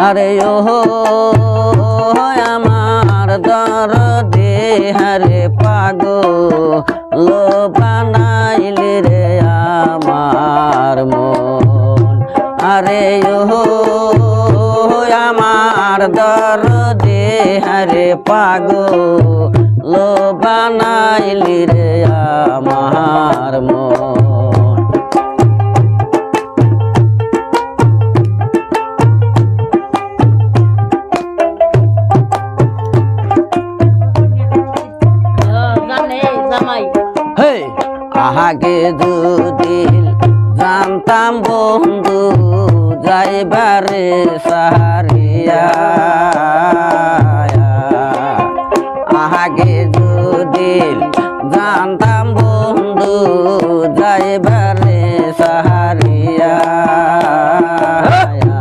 আরে ও আমার দরদে হারে পাগল বানাইলি রে আমার মন। আরে ও আমার দরদে হারে পাগল বানাইলি রে আমার মন। আহাগে দুদিন জানতাম বন্ধু যাইবারে সারিয়া, আহাগে দুদিন জানতাম বন্ধু যাইবার